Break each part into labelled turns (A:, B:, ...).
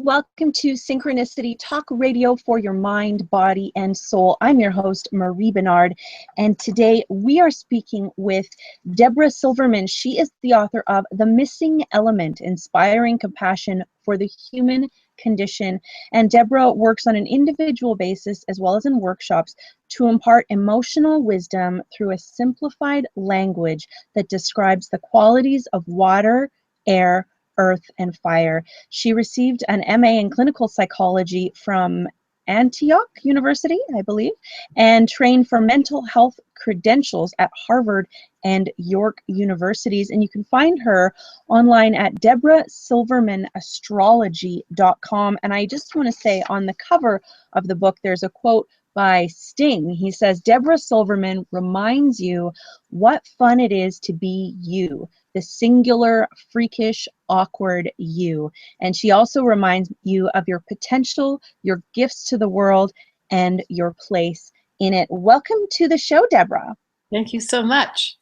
A: welcome to Synchronicity Talk Radio for your mind, body, and soul. I'm your host, Marie Benard, and today we are speaking with Debra Silverman. She is the author of The Missing Element, Inspiring Compassion for the Human Condition. And Debra works on an individual basis as well as in workshops to impart emotional wisdom through a simplified language that describes the qualities of water, air, earth, and fire. She received an MA in clinical psychology from Antioch University, I believe, and trained for mental health credentials at Harvard and York Universities. And you can find her online at debrasilvermanastrology.com. And I just want to say on the cover of the book, there's a quote by Sting. He says, Debra Silverman reminds you what fun it is to be you, the singular, freakish, awkward you. And she also reminds you of your potential, your gifts to the world, and your place in it. Welcome to the show, Debra.
B: Thank you so much.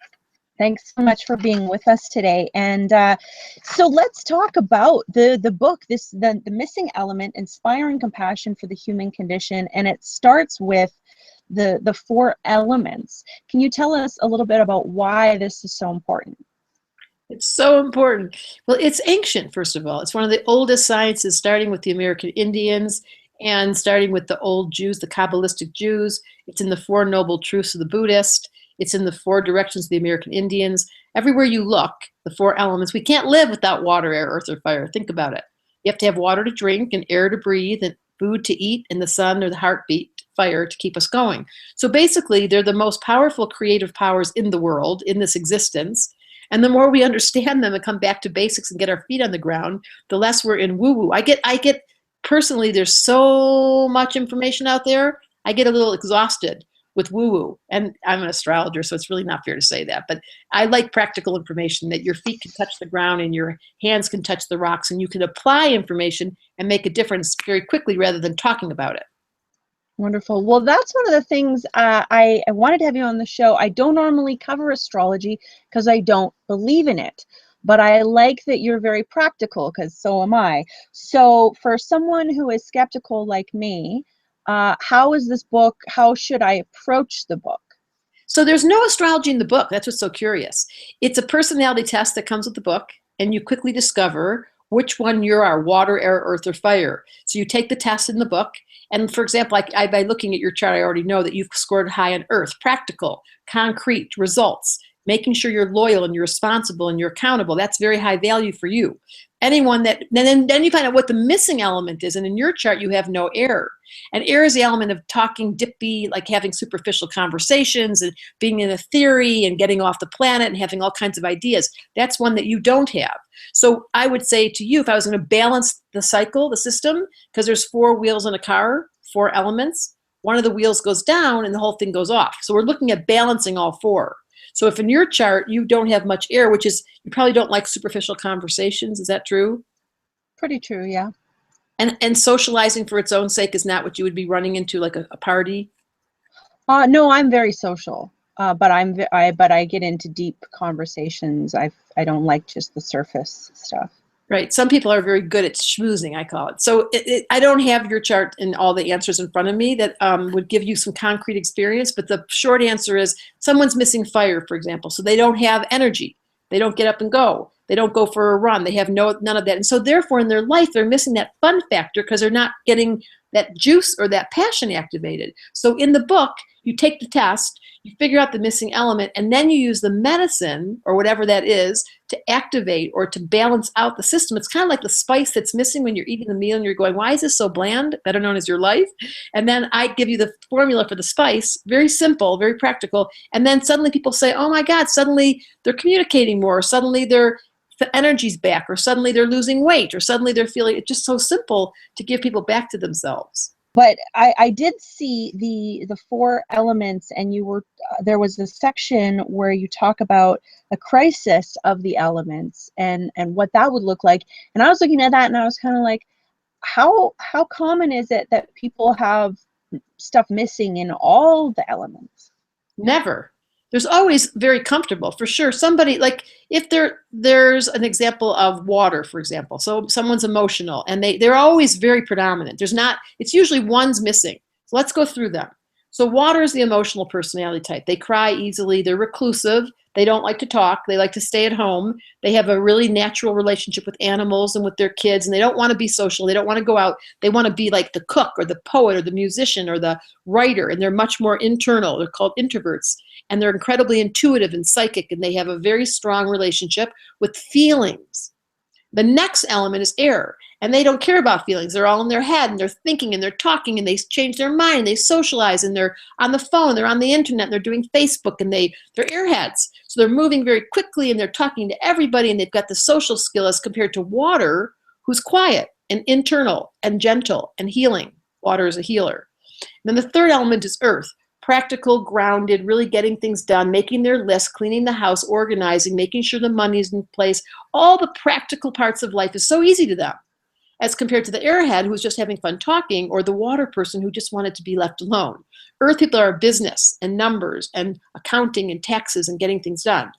A: Thanks so much for being with us today. And so let's talk about the book, the Missing Element, Inspiring Compassion for the Human Condition. And it starts with the four elements. Can you tell us a little bit about why this is so important?
B: It's so important. Well, it's ancient, first of all. It's one of the oldest sciences, starting with the American Indians and starting with the old Jews, the Kabbalistic Jews. It's in the Four Noble Truths of the Buddhist. It's in the four directions of the American Indians. Everywhere you look, the four elements. We can't live without water, air, earth, or fire. Think about it. You have to have water to drink and air to breathe and food to eat and the sun or the heartbeat, fire to keep us going. So basically, they're the most powerful creative powers in the world, in this existence. And the more we understand them and come back to basics and get our feet on the ground, the less we're in woo-woo. I get personally, there's so much information out there. I get a little exhausted with woo-woo. And I'm an astrologer, so it's really not fair to say that. But I like practical information, that your feet can touch the ground and your hands can touch the rocks, and you can apply information and make a difference very quickly rather than talking about it.
A: Wonderful. Well, that's one of the things I wanted to have you on the show. I don't normally cover astrology because I don't believe in it, but I like that you're very practical, because so am I. So for someone who is skeptical like me, how is this book, how should I approach the book?
B: So there's no astrology in the book. That's what's so curious. It's a personality test that comes with the book, and you quickly discover which one you are, water, air, earth, or fire. So you take the test in the book. And for example, by looking at your chart, I already know that you've scored high on earth, practical, concrete results, making sure you're loyal and you're responsible and you're accountable. That's very high value for you. Anyone that, then you find out what the missing element is. And in your chart, you have no air. And air is the element of talking dippy, like having superficial conversations and being in a theory and getting off the planet and having all kinds of ideas. That's one that you don't have. So I would say to you, if I was going to balance the cycle, the system, because there's four wheels in a car, four elements, one of the wheels goes down and the whole thing goes off. So we're looking at balancing all four. So if in your chart you don't have much air, which is, you probably don't like superficial conversations, is that true?
A: Pretty true, yeah.
B: And socializing for its own sake is not what you would be running into, like a party?
A: No, I'm very social, but I get into deep conversations. I don't like just the surface stuff.
B: Right. Some people are very good at schmoozing, I call it. So I don't have your chart and all the answers in front of me that would give you some concrete experience. But the short answer is someone's missing fire, for example. So they don't have energy. They don't get up and go. They don't go for a run. They have none of that. And so therefore in their life, they're missing that fun factor because they're not getting that juice or that passion activated. So in the book, you take the test, you figure out the missing element, and then you use the medicine or whatever that is to activate or to balance out the system. It's kind of like the spice that's missing when you're eating the meal and you're going, why is this so bland? Better known as your life. And then I give you the formula for the spice, very simple, very practical. And then suddenly people say, oh my God, suddenly they're communicating more. Suddenly the energy's back, or suddenly they're losing weight, or suddenly they're feeling, it's just so simple to give people back to themselves.
A: But I did see the four elements, and there was this section where you talk about a crisis of the elements and what that would look like. And I was looking at that and I was kind of like, how common is it that people have stuff missing in all the elements?
B: Never. There's always very comfortable, for sure. Somebody, like if there's an example of water, for example. So someone's emotional and they're always very predominant. It's usually one's missing. So let's go through them. So water is the emotional personality type. They cry easily. They're reclusive. They don't like to talk. They like to stay at home. They have a really natural relationship with animals and with their kids, and they don't want to be social. They don't want to go out. They want to be like the cook or the poet or the musician or the writer, and they're much more internal. They're called introverts, and they're incredibly intuitive and psychic, and they have a very strong relationship with feelings. The next element is air, and they don't care about feelings. They're all in their head, and they're thinking, and they're talking, and they change their mind, they socialize, and they're on the phone, they're on the internet, and they're doing Facebook, and they're airheads. So they're moving very quickly, and they're talking to everybody, and they've got the social skill as compared to water, who's quiet and internal and gentle and healing. Water is a healer. And then the third element is earth. Practical, grounded, really getting things done, making their list, cleaning the house, organizing, making sure the money's in place. All the practical parts of life is so easy to them, as compared to the airhead who's just having fun talking, or the water person who just wanted to be left alone. Earth people are business and numbers and accounting and taxes and getting things done.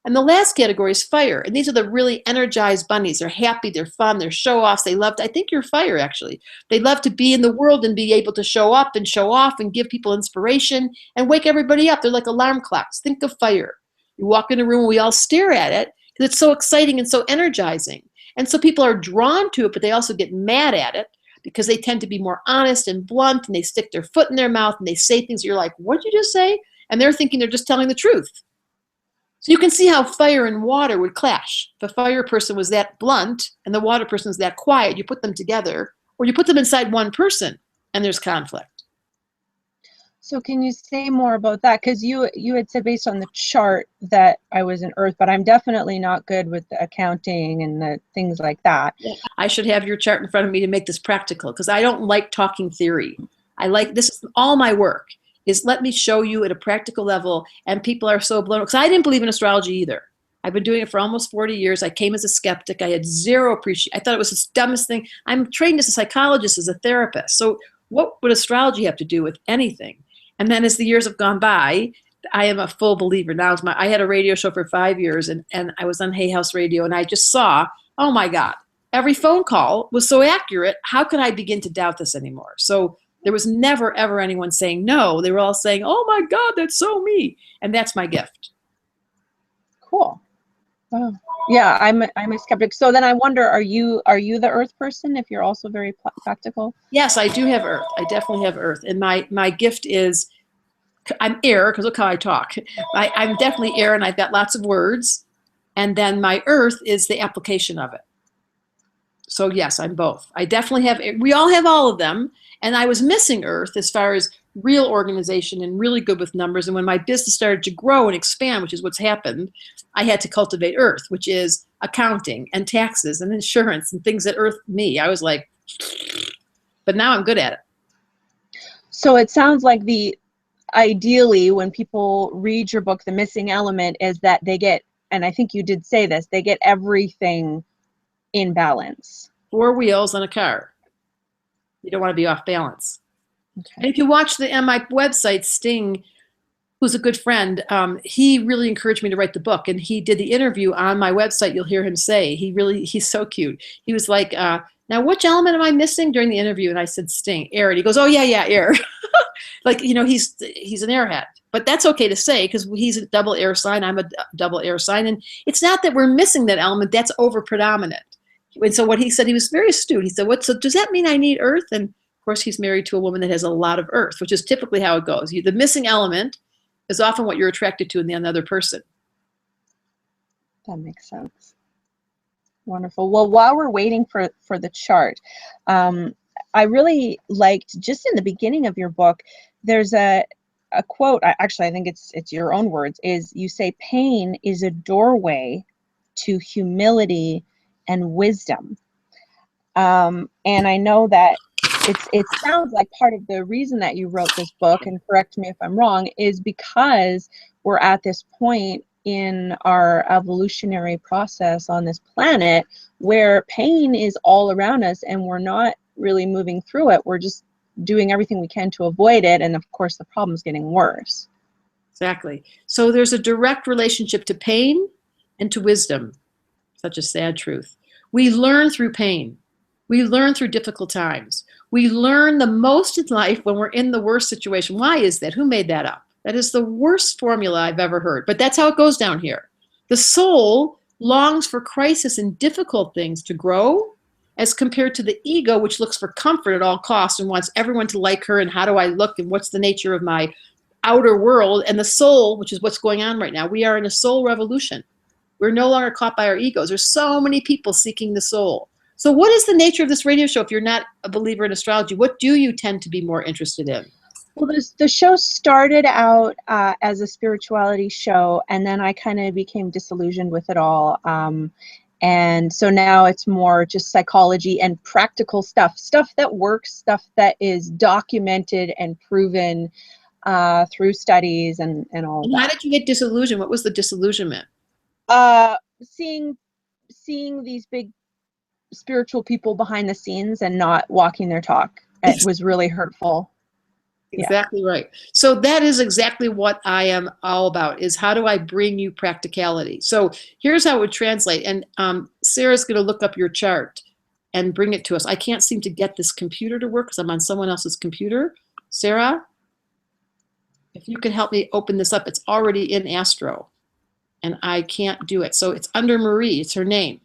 B: And the last category is fire. And these are the really energized bunnies. They're happy, they're fun, they're show-offs. I think you're fire, actually. They love to be in the world and be able to show up and show off and give people inspiration and wake everybody up. They're like alarm clocks. Think of fire. You walk in a room and we all stare at it because it's so exciting and so energizing. And so people are drawn to it, but they also get mad at it because they tend to be more honest and blunt, and they stick their foot in their mouth and they say things you're like, what did you just say? And they're thinking they're just telling the truth. So you can see how fire and water would clash. If a fire person was that blunt and the water person is that quiet, you put them together, or you put them inside one person, and there's conflict.
A: So can you say more about that? Because you had said based on the chart that I was an earth, but I'm definitely not good with the accounting and the things like that.
B: Yeah. I should have your chart in front of me to make this practical, because I don't like talking theory. This is all my work, is let me show you at a practical level, and people are so blown, because I didn't believe in astrology either. I've been doing it for almost 40 years. I came as a skeptic. I had zero appreciation. I thought it was the dumbest thing. I'm trained as a psychologist, as a therapist. So what would astrology have to do with anything? And then as the years have gone by, I am a full believer. Now I had a radio show for 5 years, and I was on Hay House Radio, and I just saw, oh my God, every phone call was so accurate. How could I begin to doubt this anymore? So there was never, ever anyone saying no. They were all saying, oh my God, that's so me. And that's my gift.
A: Cool. Wow. Yeah, I'm a skeptic. So then I wonder, are you the earth person if you're also very practical?
B: Yes, I do have earth. I definitely have earth. And my gift is, I'm air, because look how I talk. I'm definitely air, and I've got lots of words. And then my earth is the application of it. So yes, I'm both. I definitely have, we all have all of them. And I was missing earth as far as real organization and really good with numbers. And when my business started to grow and expand, which is what's happened, I had to cultivate earth, which is accounting and taxes and insurance and things that earth me. I was like, but now I'm good at it.
A: So it sounds like ideally when people read your book, the missing element is that they get, and I think you did say this, they get everything in balance. 4
B: wheels on a car. You don't want to be off balance.
A: Okay.
B: And if you watch on my website, Sting, who's a good friend, he really encouraged me to write the book. And he did the interview on my website. You'll hear him say, he's so cute. He was like, now which element am I missing during the interview? And I said, Sting, air. And he goes, oh yeah, air. Like, he's an airhead. But that's okay to say, because he's a double air sign. I'm a double air sign. And it's not that we're missing that element. That's over predominant. And so what he said, he was very astute. He said, so does that mean I need earth? And of course, he's married to a woman that has a lot of earth, which is typically how it goes. The missing element is often what you're attracted to in the other person.
A: That makes sense. Wonderful. Well, while we're waiting for the chart, I really liked, just in the beginning of your book, there's a quote, actually I think it's your own words, is you say pain is a doorway to humility and wisdom. And I know that it sounds like part of the reason that you wrote this book, and correct me if I'm wrong, is because we're at this point in our evolutionary process on this planet where pain is all around us and we're not really moving through it. We're just doing everything we can to avoid it. And of course, the problem's getting worse.
B: Exactly. So there's a direct relationship to pain and to wisdom. Such a sad truth. We learn through pain. We learn through difficult times. We learn the most in life when we're in the worst situation. Why is that? Who made that up? That is the worst formula I've ever heard. But that's how it goes down here. The soul longs for crisis and difficult things to grow, as compared to the ego, which looks for comfort at all costs and wants everyone to like her and how do I look and what's the nature of my outer world. And the soul, which is what's going on right now, we are in a soul revolution. We're no longer caught by our egos. There's so many people seeking the soul. So what is the nature of this radio show? If you're not a believer in astrology, what do you tend to be more interested in?
A: Well, the show started out as a spirituality show, and then I kind of became disillusioned with it all. And so now it's more just psychology and practical stuff that works, stuff that is documented and proven through studies and all of
B: And
A: that.
B: how did you get disillusioned? What was the disillusionment?
A: Seeing these big spiritual people behind the scenes and not walking their talk. It was really hurtful.
B: Exactly right. So that is exactly what I am all about, is how do I bring you practicality? So here's how it would translate. And Sarah's going to look up your chart and bring it to us. I can't seem to get this computer to work because I'm on someone else's computer. Sarah, if you could help me open this up. It's already in Astro, and I can't do it. So it's under Marie. It's her name.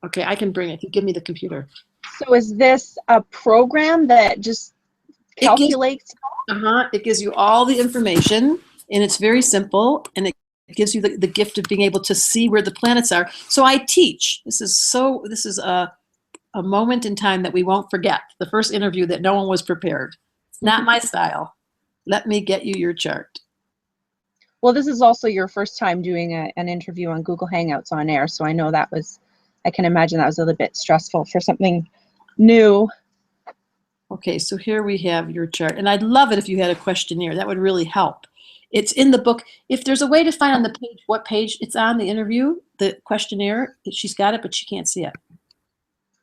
B: Okay, I can bring it. If you give me the computer.
A: So is this a program that just calculates?
B: It gives you all the information, and it's very simple, and it gives you the gift of being able to see where the planets are. So I teach. This is a moment in time that we won't forget. The first interview that no one was prepared. It's not my style. Let me get you your chart.
A: Well, this is also your first time doing an interview on Google Hangouts on air, so I know I can imagine that was a little bit stressful for something new.
B: Okay, so here we have your chart. And I'd love it if you had a questionnaire. That would really help. It's in the book. If there's a way to find on the page what page it's on, the interview, the questionnaire, she's got it, but she can't see it.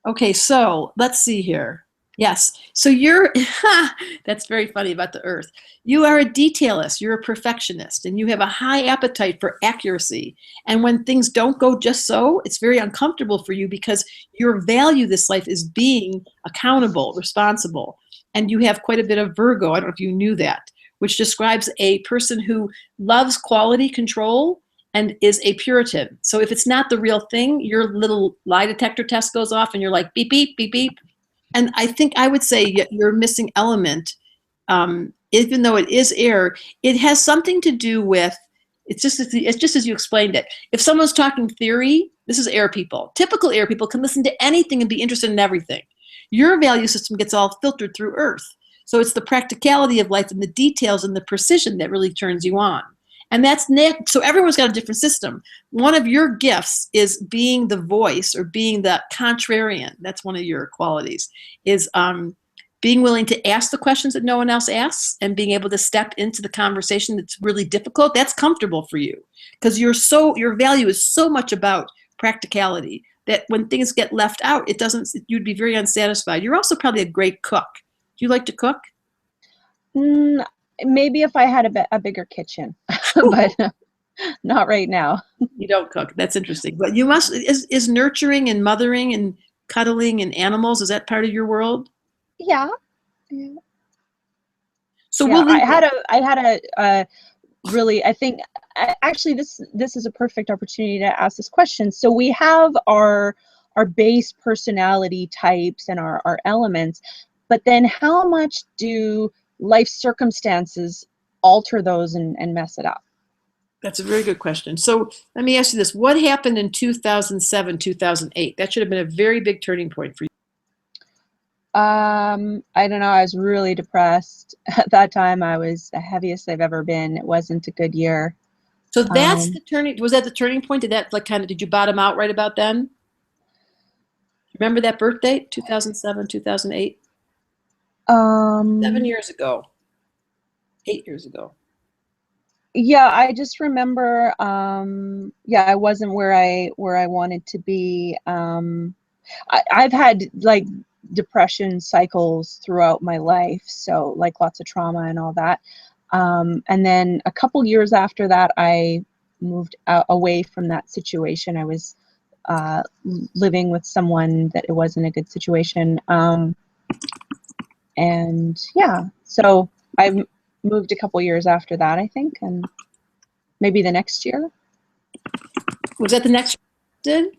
B: Okay, so let's see here. Yes, so you're, that's very funny about the earth. You are a detailist, you're a perfectionist, and you have a high appetite for accuracy. And when things don't go just so, it's very uncomfortable for you because your value this life is being accountable, responsible. And you have quite a bit of Virgo, I don't know if you knew that, which describes a person who loves quality control and is a Puritan. So if it's not the real thing, your little lie detector test goes off and you're like, beep, beep, beep, beep. And I think I would say your missing element, even though it is air, it has something to do with, it's just as you explained it. If someone's talking theory, this is air people. Typical air people can listen to anything and be interested in everything. Your value system gets all filtered through earth. So it's the practicality of life and the details and the precision that really turns you on. And so everyone's got a different system. One of your gifts is being the voice or being the contrarian. That's one of your qualities, is being willing to ask the questions that no one else asks and being able to step into the conversation that's really difficult. That's comfortable for you because your value is so much about practicality that when things get left out, you'd be very unsatisfied. You're also probably a great cook. Do you like to cook?
A: Maybe if I had a bigger kitchen, but not right now.
B: You don't cook. That's interesting. But you must, is nurturing and mothering and cuddling and animals, is that part of your world?
A: Yeah.
B: So
A: yeah, I had a really, I think, actually this is a perfect opportunity to ask this question. So we have our base personality types and our elements, but then how much do life circumstances alter those and mess it up?
B: That's a very good question. So let me ask you this. What happened in 2007, 2008? That should have been a very big turning point for you.
A: I don't know. I was really depressed. At that time, I was the heaviest I've ever been. It wasn't a good year.
B: So that's the turning, was that the turning point? Did you bottom out right about then? Remember that birth date, 2007, 2008? 7 years ago, 8 years ago.
A: Yeah, I just remember, I wasn't where I wanted to be. I've had like depression cycles throughout my life, so like lots of trauma and all that. And then a couple years after that, I moved away from that situation. I was living with someone that it wasn't a good situation. And yeah, so I moved a couple years after that, I think, and maybe the next year.
B: Was that the next did?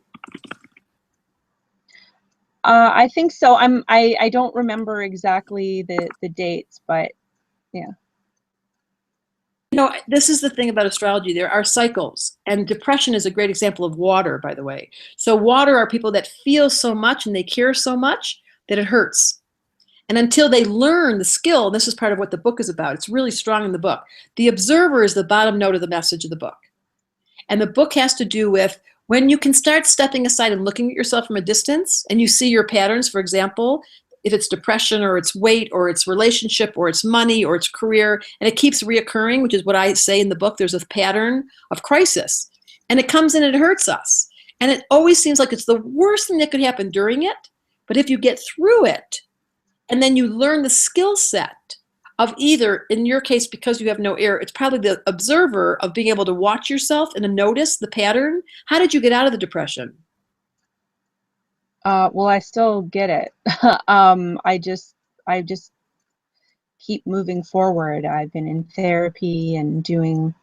A: I think so. I don't remember exactly the dates, but yeah.
B: You know, this is the thing about astrology. There are cycles, and depression is a great example of water, by the way. So water are people that feel so much and they care so much that it hurts. And until they learn the skill, and this is part of what the book is about, it's really strong in the book. The observer is the bottom note of the message of the book. And the book has to do with when you can start stepping aside and looking at yourself from a distance and you see your patterns, for example, if it's depression or it's weight or it's relationship or it's money or it's career, and it keeps reoccurring, which is what I say in the book, there's a pattern of crisis. And it comes in and it hurts us. And it always seems like it's the worst thing that could happen during it. But if you get through it, and then you learn the skill set of either, in your case, because you have no air, it's probably the observer of being able to watch yourself and to notice the pattern. How did you get out of the depression?
A: Well, I still get it. I just keep moving forward. I've been in therapy and doing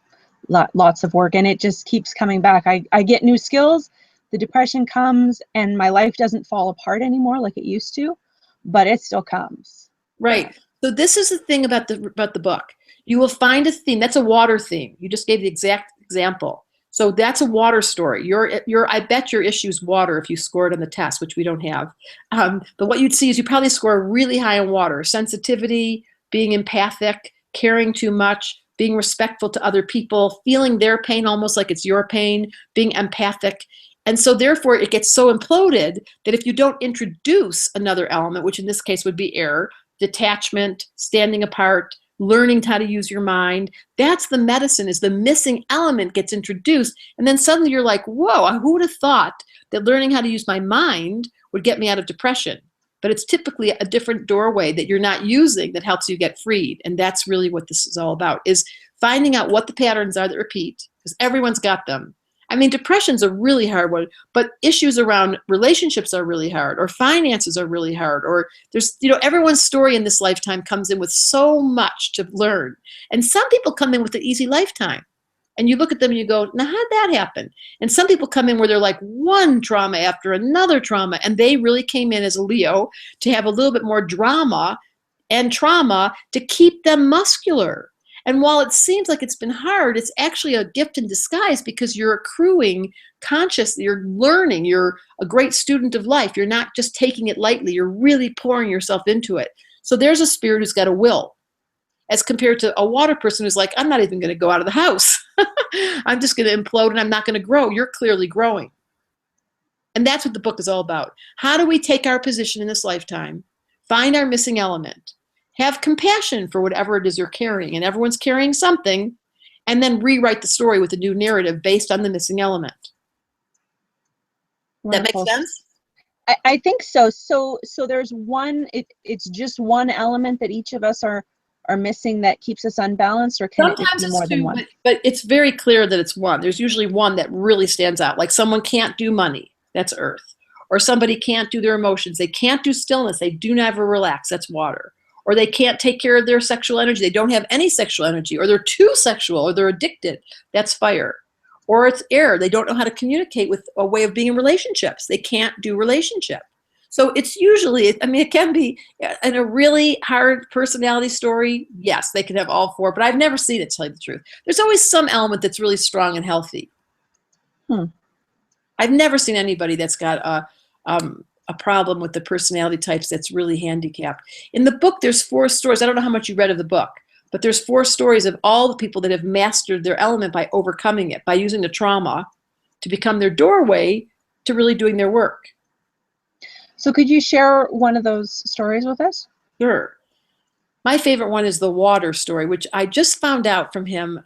A: lots of work, and it just keeps coming back. I get new skills, the depression comes, and my life doesn't fall apart anymore like it used to, but it still comes.
B: Right. So this is the thing about the book. You will find a theme. That's a water theme. You just gave the exact example. So that's a water story. I bet your issue's water if you scored on the test, which we don't have. But what you'd see is you probably score really high on water. Sensitivity, being empathic, caring too much, being respectful to other people, feeling their pain almost like it's your pain, being empathic. And so therefore it gets so imploded that if you don't introduce another element, which in this case would be air, detachment, standing apart, learning how to use your mind, that's the medicine, is the missing element gets introduced. And then suddenly you're like, whoa, who would have thought that learning how to use my mind would get me out of depression? But it's typically a different doorway that you're not using that helps you get freed. And that's really what this is all about, is finding out what the patterns are that repeat, because everyone's got them. I mean, depression's a really hard one, but issues around relationships are really hard, or finances are really hard, or there's, everyone's story in this lifetime comes in with so much to learn. And some people come in with an easy lifetime. And you look at them and you go, now how'd that happen? And some people come in where they're like one trauma after another trauma, and they really came in as a Leo to have a little bit more drama and trauma to keep them muscular. And while it seems like it's been hard, it's actually a gift in disguise, because you're accruing conscious, you're learning, you're a great student of life. You're not just taking it lightly, you're really pouring yourself into it. So there's a spirit who's got a will, as compared to a water person who's like, I'm not even going to go out of the house. I'm just going to implode and I'm not going to grow. You're clearly growing. And that's what the book is all about. How do we take our position in this lifetime, find our missing element, have compassion for whatever it is you're carrying, and everyone's carrying something, and then rewrite the story with a new narrative based on the missing element.
A: Wonderful.
B: That makes sense?
A: I think so. So there's one, it's just one element that each of us are missing that keeps us unbalanced, or can
B: Sometimes
A: it be
B: it's
A: more than
B: two,
A: one?
B: but it's very clear that it's one. There's usually one that really stands out. Like someone can't do money, that's earth. Or somebody can't do their emotions. They can't do stillness. They do never relax, that's water. Or they can't take care of their sexual energy. They don't have any sexual energy, or they're too sexual, or they're addicted. That's fire. Or it's air. They don't know how to communicate with a way of being in relationships. They can't do relationship. So it's usually, I mean, it can be in a really hard personality story. Yes, they can have all four, but I've never seen it, to tell you the truth. There's always some element that's really strong and healthy. I've never seen anybody that's got a problem with the personality types that's really handicapped. In the book, there's 4 stories. I don't know how much you read of the book, but there's 4 stories of all the people that have mastered their element by overcoming it, by using the trauma to become their doorway to really doing their work.
A: So could you share one of those stories with us?
B: Sure. My favorite one is the water story, which I just found out from him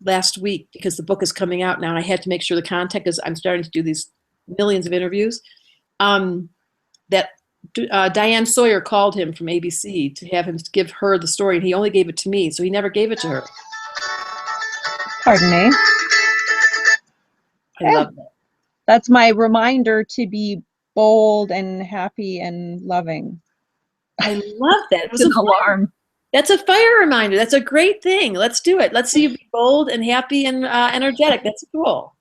B: last week, because the book is coming out now, and I had to make sure the content, because I'm starting to do these millions of interviews, that Diane Sawyer called him from ABC to have him give her the story, and he only gave it to me, so he never gave it to her.
A: Pardon me.
B: I love that.
A: That's my reminder to be bold and happy and loving.
B: I love that. It was
A: an alarm.
B: That's a fire reminder. That's a great thing. Let's do it. Let's see you be bold and happy and energetic. That's cool.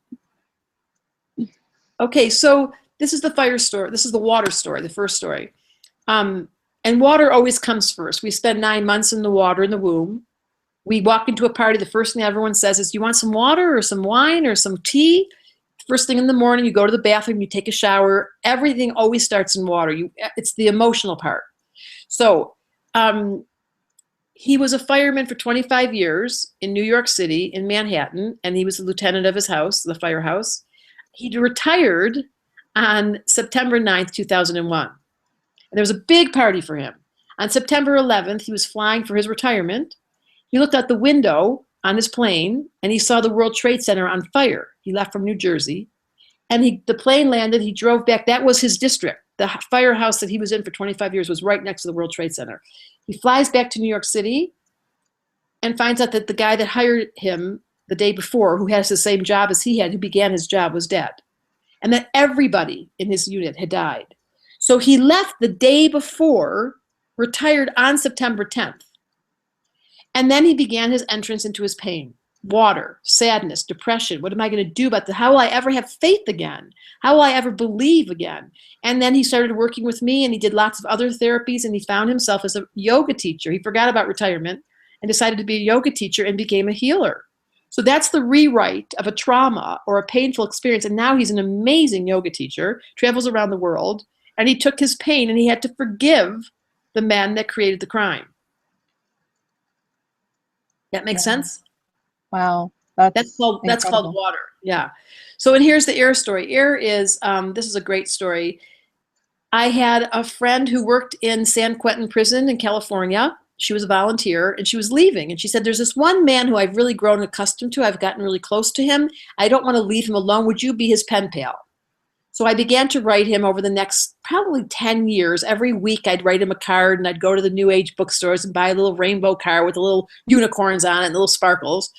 B: Okay, so this is the fire story. This is the water story, the first story. And water always comes first. We spend 9 months in the water in the womb. We walk into a party. The first thing everyone says is, "Do you want some water or some wine or some tea?" First thing in the morning, you go to the bathroom, you take a shower. Everything always starts in water. It's the emotional part. So he was a fireman for 25 years in New York City, in Manhattan, and he was the lieutenant of his house, the firehouse. He retired on September 9th, 2001. And there was a big party for him. On September 11th, he was flying for his retirement. He looked out the window on his plane, and he saw the World Trade Center on fire. He left from New Jersey, and the plane landed. He drove back. That was his district. The firehouse that he was in for 25 years was right next to the World Trade Center. He flies back to New York City and finds out that the guy that hired him the day before, who has the same job as he had, who began his job, was dead, and that everybody in his unit had died. So he left the day before, retired on September 10th. And then he began his entrance into his pain. Water, sadness, depression. What am I going to do about this? How will I ever have faith again? How will I ever believe again? And then he started working with me, and he did lots of other therapies, and he found himself as a yoga teacher. He forgot about retirement and decided to be a yoga teacher and became a healer. So that's the rewrite of a trauma or a painful experience. And now he's an amazing yoga teacher, travels around the world, and he took his pain and he had to forgive the men that created the crime. That makes sense?
A: Wow.
B: That's called water. Yeah. So, and here's the air story. Air is, this is a great story. I had a friend who worked in San Quentin prison in California. She was a volunteer, and she was leaving. And she said, "There's this one man who I've really grown accustomed to. I've gotten really close to him. I don't want to leave him alone. Would you be his pen pal?" So I began to write him over the next probably 10 years. Every week I'd write him a card, and I'd go to the New Age bookstores and buy a little rainbow card with the little unicorns on it and little sparkles.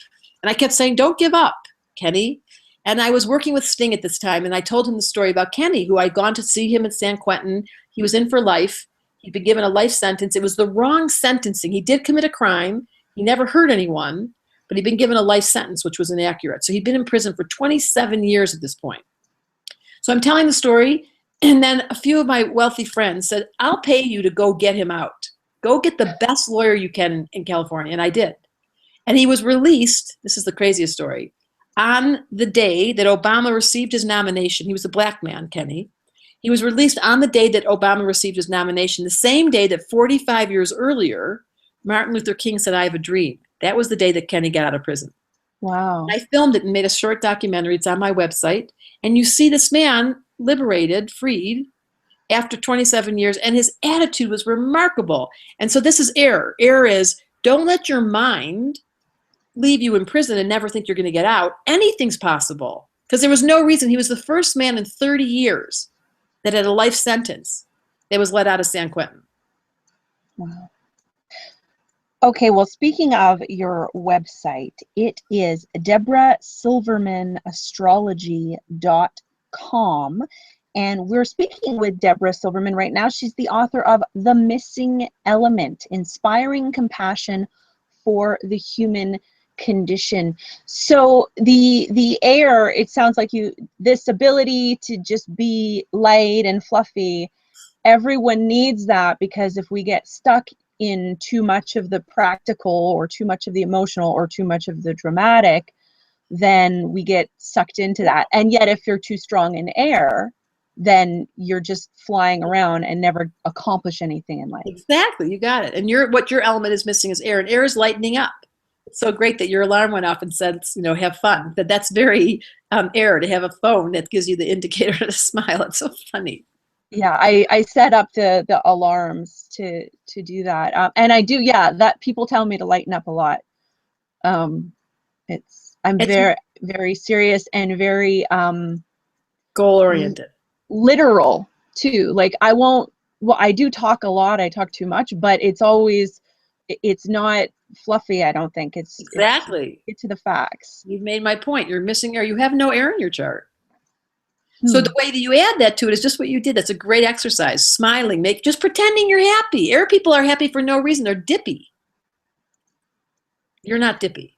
B: And I kept saying, "Don't give up, Kenny." And I was working with Sting at this time, and I told him the story about Kenny, who I'd gone to see him at San Quentin. He was in for life. He'd been given a life sentence. It was the wrong sentencing. He did commit a crime. He never hurt anyone, but he'd been given a life sentence, which was inaccurate. So he'd been in prison for 27 years at this point. So I'm telling the story, and then a few of my wealthy friends said, "I'll pay you to go get him out. Go get the best lawyer you can in California." And I did. And he was released, this is the craziest story, on the day that Obama received his nomination. He was a black man, Kenny. He was released on the day that Obama received his nomination, the same day that 45 years earlier, Martin Luther King said, "I have a dream." That was the day that Kenny got out of prison.
A: Wow.
B: I filmed it and made a short documentary. It's on my website. And you see this man liberated, freed, after 27 years, and his attitude was remarkable. And so this is air. Air is, don't let your mind leave you in prison and never think you're going to get out. Anything's possible. Because there was no reason. He was the first man in 30 years that had a life sentence that was let out of San Quentin.
A: Wow. Okay, well, speaking of your website, it is debrasilvermanastrology.com. And we're speaking with Debra Silverman right now. She's the author of The Missing Element, Inspiring Compassion for the Human Condition. So the air, it sounds like this ability to just be light and fluffy, everyone needs that, because if we get stuck in too much of the practical or too much of the emotional or too much of the dramatic, then we get sucked into that. And yet if you're too strong in air, then you're just flying around and never accomplish anything in life.
B: Exactly, you got it. And what your element is missing is air, and air is lightening up. It's so great that your alarm went off and said, have fun. That's very air, to have a phone that gives you the indicator to smile. It's so funny.
A: Yeah, I set up the alarms to do that, and I do. Yeah, that people tell me to lighten up a lot. I'm very, very serious and very
B: goal oriented,
A: literal too. Like I won't well, I do talk a lot. I talk too much, but it's always, it's not fluffy. I don't think it's
B: Exactly.
A: get to the facts.
B: You've made my point. You're missing air. You have no air in your chart. So
A: Hmm.
B: the way that you add that to it is just what you did. That's a great exercise. Smiling, just pretending you're happy. Air people are happy for no reason. They're dippy. You're not dippy.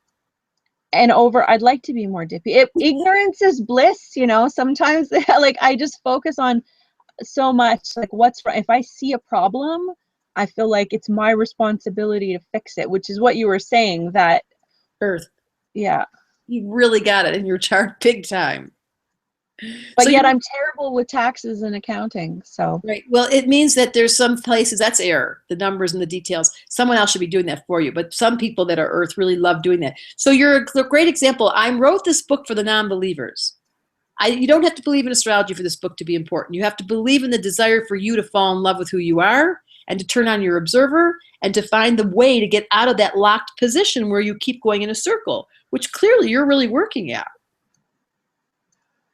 A: And I'd like to be more dippy. Ignorance is bliss, you know. Sometimes like I just focus on so much, like what's right. If I see a problem, I feel like it's my responsibility to fix it, which is what you were saying, that
B: Earth.
A: yeah.
B: You really got it in your chart big time.
A: But
B: So
A: yet
B: you're
A: I'm terrible with taxes and accounting. So
B: right. Well, it means that there's some places that's air, the numbers and the details. Someone else should be doing that for you. But some people that are earth really love doing that. So you're a great example. I wrote this book for the non-believers. You don't have to believe in astrology for this book to be important. You have to believe in the desire for you to fall in love with who you are and to turn on your observer and to find the way to get out of that locked position where you keep going in a circle, which clearly you're really working at.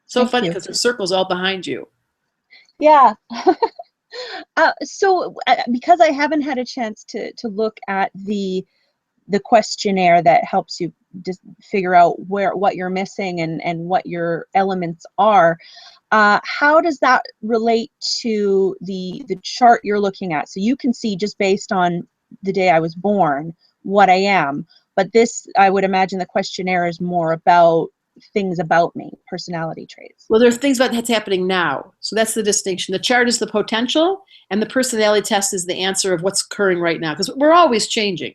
B: So
A: thank
B: funny
A: you.
B: because the circle's all behind you.
A: Yeah. Because I haven't had a chance to look at the questionnaire that helps you just figure out what you're missing and what your elements are, how does that relate to the chart you're looking at? So you can see just based on the day I was born what I am, but this, I would imagine the questionnaire is more about things about me, personality traits.
B: Well, there's things about that's happening now. So that's the distinction. The chart is the potential, and the personality test is the answer of what's occurring right now, because we're always changing.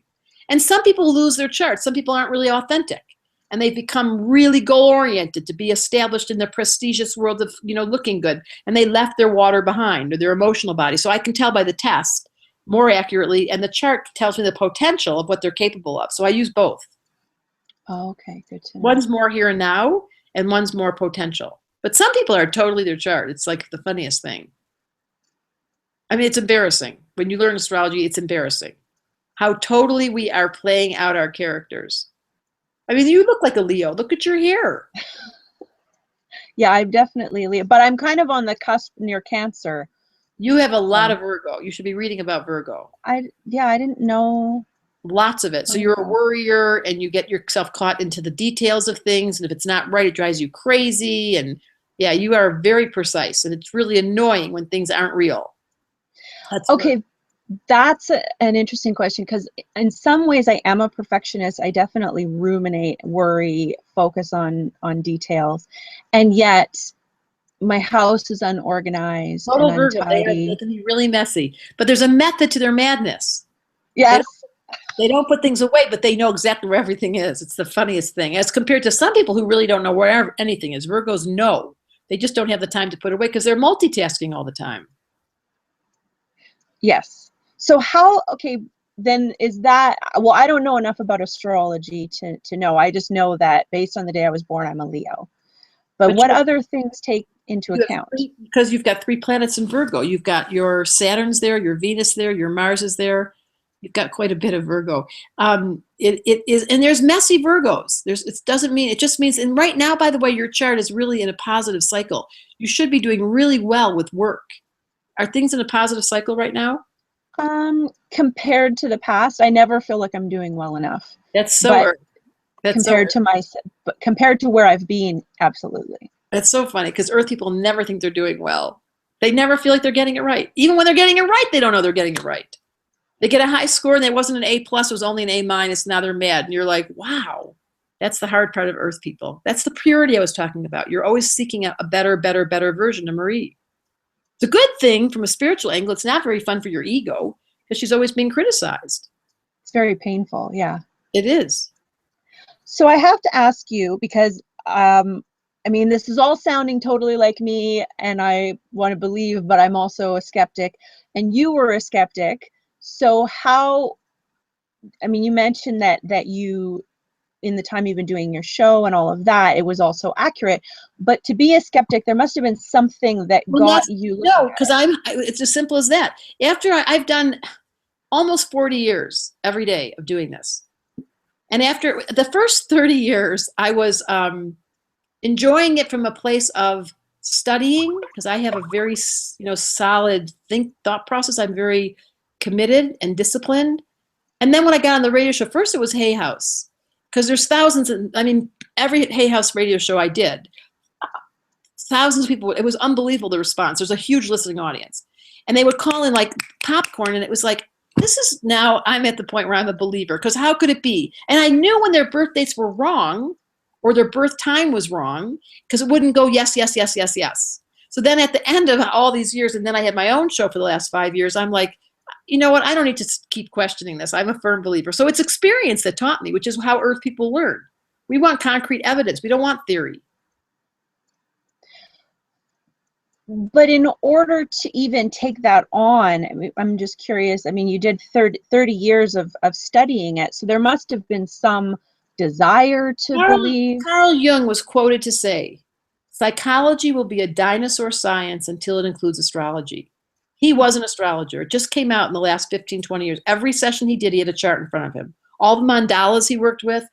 B: And some people lose their charts. Some people aren't really authentic, and they've become really goal-oriented to be established in the prestigious world of, looking good, and they left their water behind or their emotional body. So I can tell by the test more accurately, and the chart tells me the potential of what they're capable of. So I use both.
A: Oh, okay, good to know.
B: One's more here and now, and one's more potential. But some people are totally their chart. It's like the funniest thing. I mean, it's embarrassing. When you learn astrology, it's embarrassing how totally we are playing out our characters. I mean, you look like a Leo. Look at your hair.
A: Yeah, I'm definitely Leo, but I'm kind of on the cusp near Cancer.
B: You have a lot of Virgo. You should be reading about Virgo.
A: I didn't know.
B: Lots of it. So you're a worrier and you get yourself caught into the details of things. And if it's not right, it drives you crazy. And yeah, you are very precise. And it's really annoying when things aren't real. That's
A: okay. That's an interesting question, because in some ways I am a perfectionist. I definitely ruminate, worry, focus on details. And yet my house is unorganized and
B: Virgo. They can be really messy. But there's a method to their madness.
A: Yes.
B: They don't put things away, but they know exactly where everything is. It's the funniest thing. As compared to some people who really don't know where anything is. Virgos know. They just don't have the time to put it away because they're multitasking all the time.
A: Yes. So then is that, well, I don't know enough about astrology to know. I just know that based on the day I was born, I'm a Leo. But what other things take into account?
B: Because you've got 3 planets in Virgo. You've got your Saturn's there, your Venus there, your Mars is there. You've got quite a bit of Virgo. It is, and there's messy Virgos. It just means, and right now, by the way, your chart is really in a positive cycle. You should be doing really well with work. Are things in a positive cycle right now?
A: Compared to the past, I never feel like I'm doing well enough.
B: That's so.
A: Compared to where I've been, absolutely.
B: That's so funny, because Earth people never think they're doing well. They never feel like they're getting it right. Even when they're getting it right, they don't know they're getting it right. They get a high score and it wasn't an A+, it was only an A-. Now they're mad. And you're like, wow, that's the hard part of Earth people. That's the purity I was talking about. You're always seeking a better version of Marie. It's a good thing from a spiritual angle. It's not very fun for your ego because she's always being criticized.
A: It's very painful, yeah.
B: It is.
A: So I have to ask you, because I mean, this is all sounding totally like me, and I want to believe, but I'm also a skeptic, and you were a skeptic. So I mean, you mentioned that you, in the time you've been doing your show and all of that, it was also accurate. But to be a skeptic, there must have been something that got you.
B: No, because it's as simple as that. After I've done almost 40 years every day of doing this. And after the first 30 years, I was enjoying it from a place of studying, because I have a very, solid thought process. I'm very committed and disciplined. And then when I got on the radio show, first it was Hay House, because there's thousands, every Hay House radio show I did, thousands of people, it was unbelievable, the response. There's a huge listening audience. And they would call in like popcorn, and it was like, this is now, I'm at the point where I'm a believer, because how could it be? And I knew when their birth dates were wrong, or their birth time was wrong, because it wouldn't go yes, yes, yes, yes, yes. So then at the end of all these years, and then I had my own show for the last 5 years, I'm like, you know what? I don't need to keep questioning this. I'm a firm believer. So it's experience that taught me, which is how Earth people learn. We want concrete evidence. We don't want theory.
A: But in order to even take that on, I'm just curious, you did 30 years of studying it, so there must have been some desire to believe.
B: Carl Jung was quoted to say, psychology will be a dinosaur science until it includes astrology. He was an astrologer. It just came out in the last 15, 20 years. Every session he did, he had a chart in front of him. All the mandalas he worked with,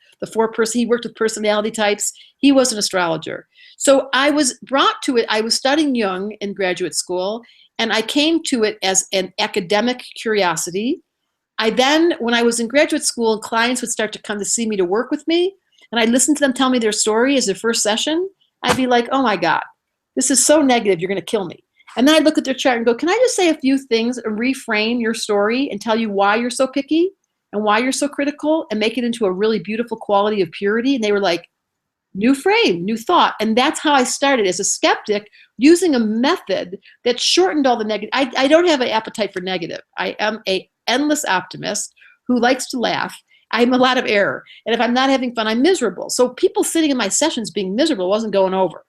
B: he worked with personality types. He was an astrologer. So I was brought to it. I was studying Jung in graduate school, and I came to it as an academic curiosity. When I was in graduate school, clients would start to come to see me to work with me, and I'd listen to them tell me their story as their first session. I'd be like, oh my God, this is so negative, you're gonna kill me. And then I'd look at their chart and go, can I just say a few things and reframe your story and tell you why you're so picky and why you're so critical and make it into a really beautiful quality of purity? And they were like, new frame, new thought. And that's how I started as a skeptic, using a method that shortened all the negative. I don't have an appetite for negative. I am an endless optimist who likes to laugh. I'm a lot of error. And if I'm not having fun, I'm miserable. So people sitting in my sessions being miserable wasn't going over.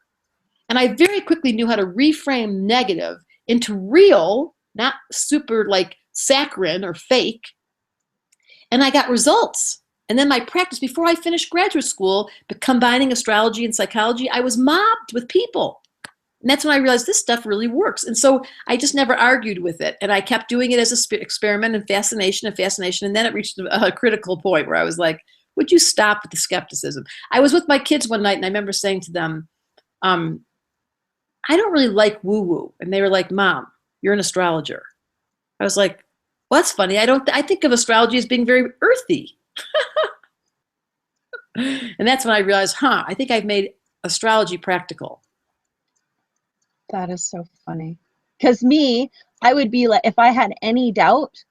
B: And I very quickly knew how to reframe negative into real, not super like saccharine or fake. And I got results. And then my practice, before I finished graduate school, but combining astrology and psychology, I was mobbed with people. And that's when I realized this stuff really works. And so I just never argued with it. And I kept doing it as an experiment and fascination. And then it reached a critical point where I was like, would you stop with the skepticism? I was with my kids one night, and I remember saying to them, I don't really like woo-woo. And they were like, Mom, you're an astrologer. I was like, well, that's funny. I think of astrology as being very earthy. And that's when I realized, I think I've made astrology practical.
A: That is so funny. Because I would be like, if I had any doubt,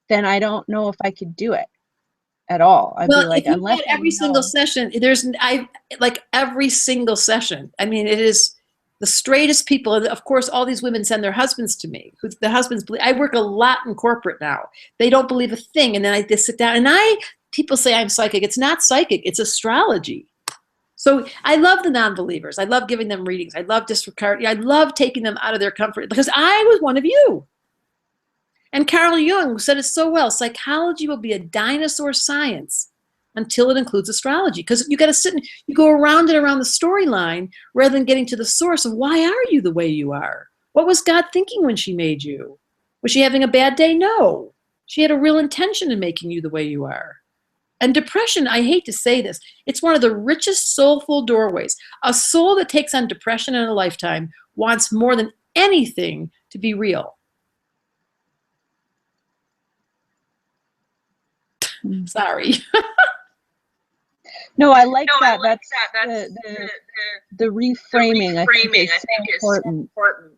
A: then I don't know if I could do it at all. I'd be like, unless
B: every single session, every single session. It is the straightest people. And of course, all these women send their husbands to me. The husbands believe. I work a lot in corporate now. They don't believe a thing. And then I just sit down, and people say I'm psychic. It's not psychic. It's astrology. So I love the non-believers. I love giving them readings. I love disregarding. I love taking them out of their comfort, because I was one of you. And Carl Jung said it so well. Psychology will be a dinosaur science until it includes astrology. Because you got to sit and you go around and around the storyline rather than getting to the source of why are you the way you are? What was God thinking when she made you? Was she having a bad day? No. She had a real intention in making you the way you are. And depression, I hate to say this, it's one of the richest soulful doorways. A soul that takes on depression in a lifetime wants more than anything to be real. Sorry.
A: No, I like that. That's the reframing. I think is so important.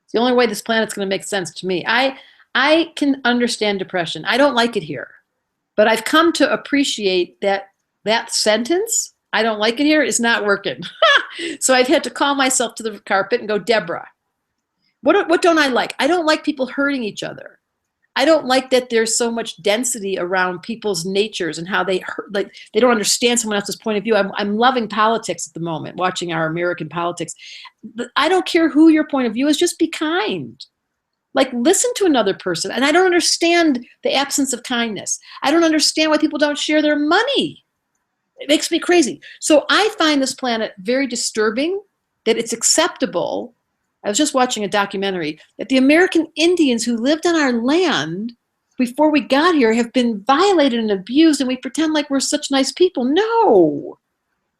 B: It's the only way this planet's going to make sense to me. I can understand depression. I don't like it here. But I've come to appreciate that sentence, I don't like it here, is not working. So I've had to call myself to the carpet and go, Debra, what don't I like? I don't like people hurting each other. I don't like that there's so much density around people's natures and how they hurt, like they don't understand someone else's point of view. I'm loving politics at the moment, watching our American politics. I don't care who your point of view is, just be kind. Like, listen to another person. And I don't understand the absence of kindness. I don't understand why people don't share their money. It makes me crazy. So I find this planet very disturbing, that it's acceptable. I was just watching a documentary that the American Indians who lived on our land before we got here have been violated and abused, and we pretend like we're such nice people. No.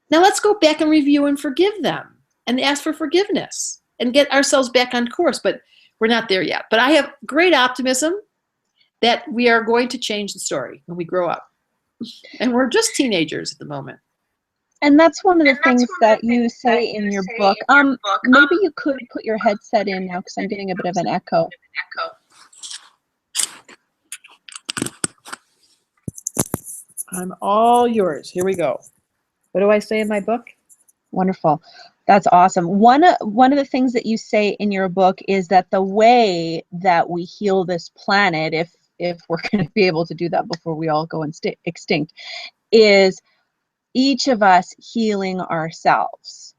B: Now let's go back and review and forgive them and ask for forgiveness and get ourselves back on course. But we're not there yet. But I have great optimism that we are going to change the story when we grow up. And we're just teenagers at the moment.
A: And that's one of the things that you say in your book. Maybe you could put your headset in now because I'm getting a bit of an echo.
B: I'm all yours. Here we go. What do I say in my book?
A: Wonderful. That's awesome. One of the things that you say in your book is that the way that we heal this planet, if we're going to be able to do that before we all go extinct, is each of us healing ourselves.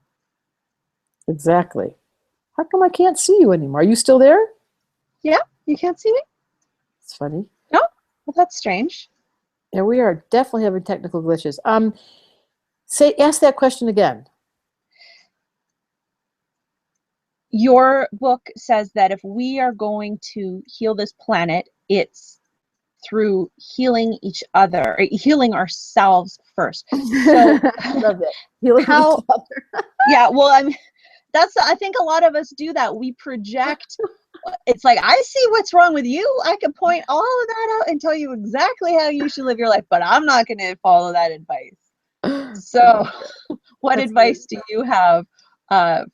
B: Exactly. How come I can't see you anymore? Are you still there?
A: Yeah, you can't see me?
B: It's funny.
A: No? Well, that's strange.
B: Yeah, we are definitely having technical glitches. Ask that question again.
A: Your book says that if we are going to heal this planet, it's through healing each other, or healing ourselves first. So
B: I love that. Healing each other.
A: Yeah, well, I think a lot of us do that. We project. It's like, I see what's wrong with you. I can point all of that out and tell you exactly how you should live your life, but I'm not going to follow that advice. So what advice do you have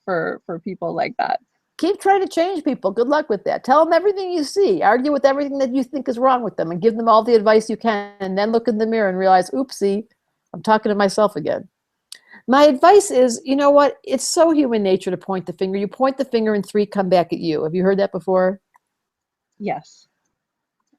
A: for people like that?
B: Keep trying to change people. Good luck with that. Tell them everything you see. Argue with everything that you think is wrong with them and give them all the advice you can, and then look in the mirror and realize, oopsie, I'm talking to myself again. My advice is, you know what? It's so human nature to point the finger. You point the finger and 3 come back at you. Have you heard that before?
A: Yes.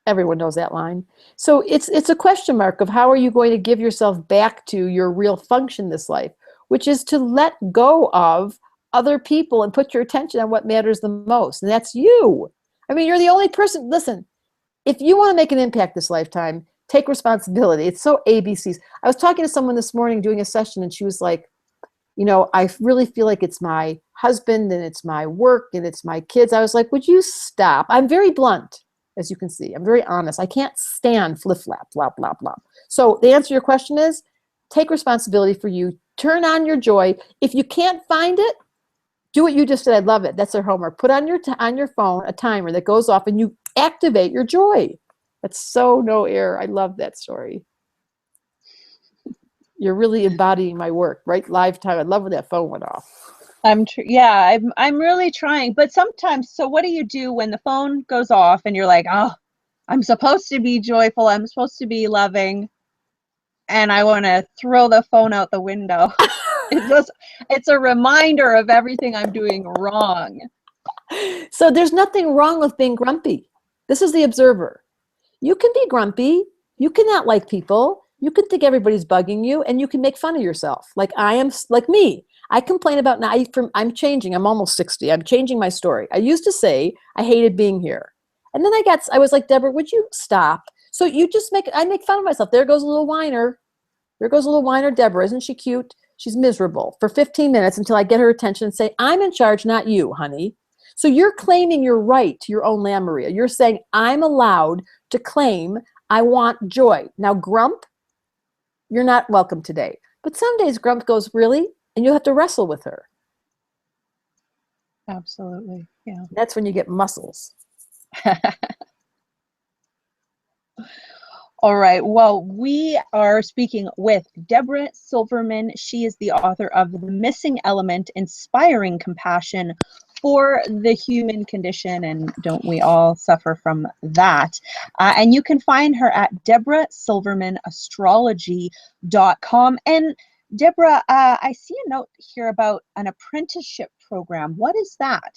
B: Everyone knows that line. So it's a question mark of how are you going to give yourself back to your real function in this life, which is to let go of other people and put your attention on what matters the most. And that's you. I mean, you're the only person. Listen, if you want to make an impact this lifetime, take responsibility. It's so ABCs. I was talking to someone this morning doing a session, and she was like, you know, I really feel like it's my husband and it's my work and it's my kids. I was like, would you stop? I'm very blunt, as you can see. I'm very honest. I can't stand flip-flap, blah, blah, blah. So the answer to your question is, take responsibility for you. Turn on your joy. If you can't find it, do what you just did. I love it. That's our homework. Put on your phone a timer that goes off and you activate your joy. That's so no error. I love that story. You're really embodying my work, right? Live time. I love when that phone went off.
A: I'm really trying. But sometimes, so what do you do when the phone goes off and you're like, oh, I'm supposed to be joyful. I'm supposed to be loving. And I want to throw the phone out the window. It's a reminder of everything I'm doing wrong.
B: So there's nothing wrong with being grumpy. This is the observer. You can be grumpy. You cannot like people. You can think everybody's bugging you, and you can make fun of yourself. Like I am, like me. I complain about now. I'm changing. I'm almost 60. I'm changing my story. I used to say I hated being here, and then I was like, Deborah, would you stop? So I make fun of myself. There goes a little whiner. There goes a little whiner, Deborah. Isn't she cute? She's miserable for 15 minutes until I get her attention and say, I'm in charge, not you, honey. So you're claiming your right to your own Lamb Maria. You're saying, I'm allowed to claim I want joy. Now, grump, you're not welcome today. But some days grump goes, really? And you'll have to wrestle with her.
A: Absolutely, yeah.
B: That's when you get muscles.
A: All right. Well, we are speaking with Debra Silverman. She is the author of The Missing Element, Inspiring Compassion for the Human Condition, and don't we all suffer from that? And you can find her at debrasilvermanastrology.com. And Debra, I see a note here about an apprenticeship program. What is that?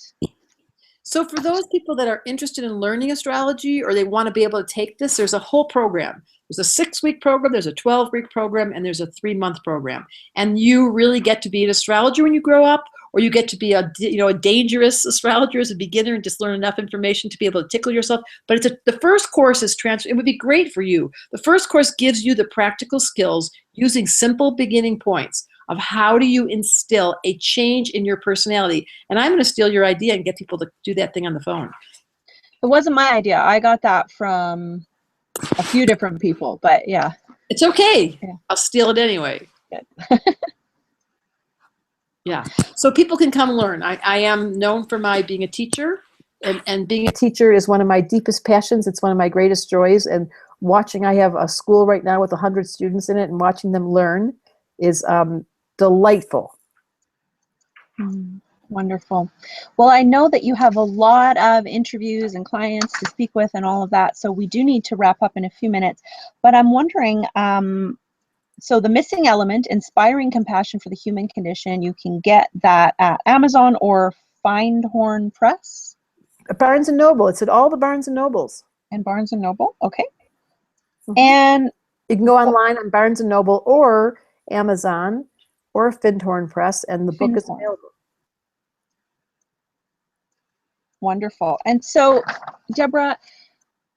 B: So for those people that are interested in learning astrology or they want to be able to take this, there's a whole program. There's a 6-week program, there's a 12-week program, and there's a 3-month program. And you really get to be an astrologer when you grow up, or you get to be a dangerous astrologer as a beginner and just learn enough information to be able to tickle yourself. But the first course is it would be great for you. The first course gives you the practical skills using simple beginning points of how do you instill a change in your personality. And I'm going to steal your idea and get people to do that thing on the phone.
A: It wasn't my idea. I got that from a few different people, but yeah.
B: It's okay.
A: Yeah.
B: I'll steal it anyway.
A: Good.
B: Yeah. So people can come learn. I am known for my being a teacher, and being a teacher is one of my deepest passions. It's one of my greatest joys. And watching, I have a school right now with 100 students in it, and watching them learn is delightful.
A: Wonderful. Well, I know that you have a lot of interviews and clients to speak with and all of that, so we do need to wrap up in a few minutes. But I'm wondering, so the missing element, inspiring compassion for the human condition, you can get that at Amazon or Findhorn Press?
B: Barnes and Noble. It's at all the Barnes and Nobles.
A: And Barnes and Noble, okay. And
B: you can go online on Barnes and Noble or Amazon or Findhorn Press, and the book is available.
A: Wonderful. And so, Debra,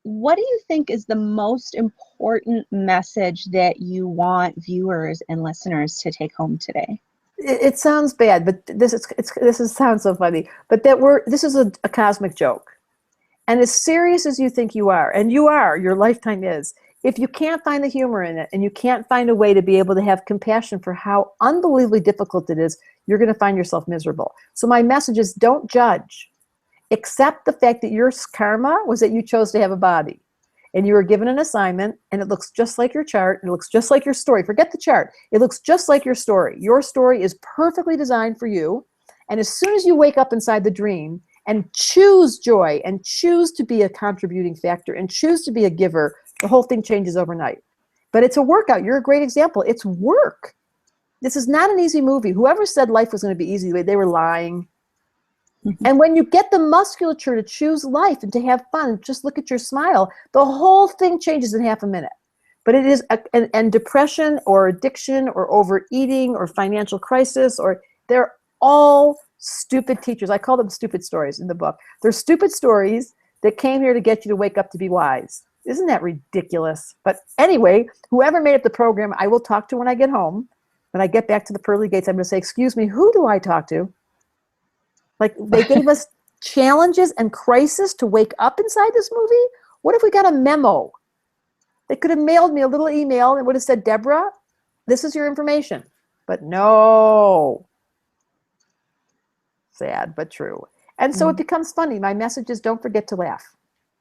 A: what do you think is the most important message that you want viewers and listeners to take home today?
B: It sounds bad, but this sounds so funny. But this is a cosmic joke, and as serious as you think you are, and you are, your lifetime is. If you can't find the humor in it, and you can't find a way to be able to have compassion for how unbelievably difficult it is, you're going to find yourself miserable. So my message is: don't judge. Accept the fact that your karma was that you chose to have a body, and you were given an assignment, and it looks just like your chart, and it looks just like your story. Forget the chart. It looks just like your story. Your story is perfectly designed for you, and as soon as you wake up inside the dream and choose joy and choose to be a contributing factor and choose to be a giver, the whole thing changes overnight. But it's a workout. You're a great example. It's work. This is not an easy movie. Whoever said life was going to be easy, they were lying. And when you get the musculature to choose life and to have fun, just look at your smile, the whole thing changes in half a minute. But it is, and depression or addiction or overeating or financial crisis, or they're all stupid teachers. I call them stupid stories in the book. They're stupid stories that came here to get you to wake up to be wise. Isn't that ridiculous? But anyway, whoever made up the program, I will talk to when I get home. When I get back to the pearly gates, I'm going to say, excuse me, who do I talk to? Like, they gave us challenges and crisis to wake up inside this movie? What if we got a memo? They could have mailed me a little email and it would have said, Debra, this is your information. But no. Sad, but true. And so it becomes funny. My message is, don't forget to laugh.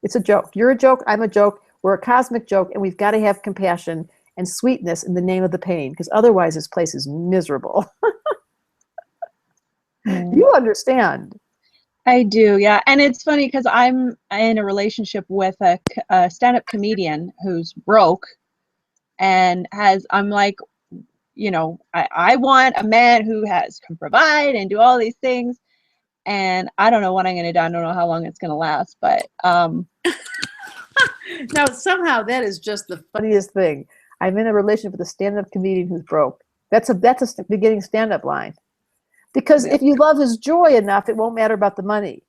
B: It's a joke. You're a joke. I'm a joke. We're a cosmic joke. And we've got to have compassion and sweetness in the name of the pain, because otherwise this place is miserable. You understand.
A: I do, yeah. And it's funny because I'm in a relationship with a stand-up comedian who's broke and I'm like, you know, I want a man who can provide and do all these things. And I don't know what I'm going to do. I don't know how long it's going to last, but
B: now somehow that is just the funniest thing. I'm in a relationship with a stand-up comedian who's broke. That's a beginning stand-up line. Because if you love his joy enough, it won't matter about the money.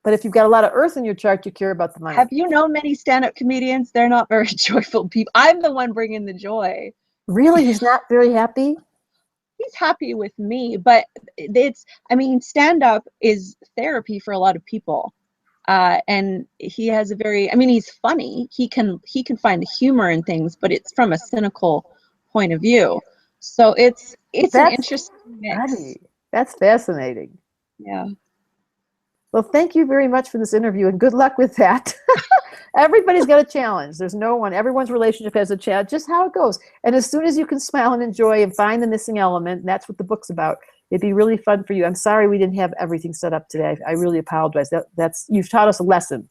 B: But if you've got a lot of earth in your chart, you care about the money.
A: Have you known many stand-up comedians? They're not very joyful people. I'm the one bringing the joy.
B: Really? He's not very happy?
A: He's happy with me, but I mean, stand-up is therapy for a lot of people. And he has he's funny. He can find the humor in things, but it's from a cynical point of view. So it's an interesting mix.
B: Funny. That's fascinating.
A: Yeah.
B: Well, thank you very much for this interview, and good luck with that. Everybody's got a challenge. There's no one. Everyone's relationship has a challenge, just how it goes. And as soon as you can smile and enjoy and find the missing element, and that's what the book's about, it'd be really fun for you. I'm sorry we didn't have everything set up today. I really apologize. You've taught us a lesson,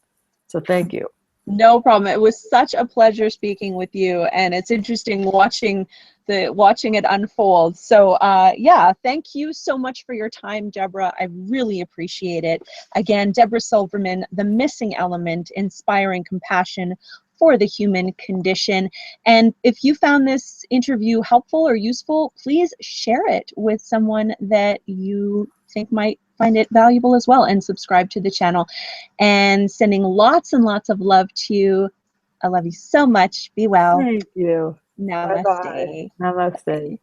B: so thank you.
A: No problem. It was such a pleasure speaking with you, and it's interesting watching it unfold. So yeah, thank you so much for your time, Debra. I really appreciate it. Again, Debra Silverman, The Missing Element, Inspiring Compassion for the Human Condition. And if you found this interview helpful or useful, please share it with someone that you think might find it valuable as well, and subscribe to the channel. And sending lots and lots of love to you. I love you so much. Be well.
B: Thank you.
A: Namaste.
B: Bye-bye. Namaste.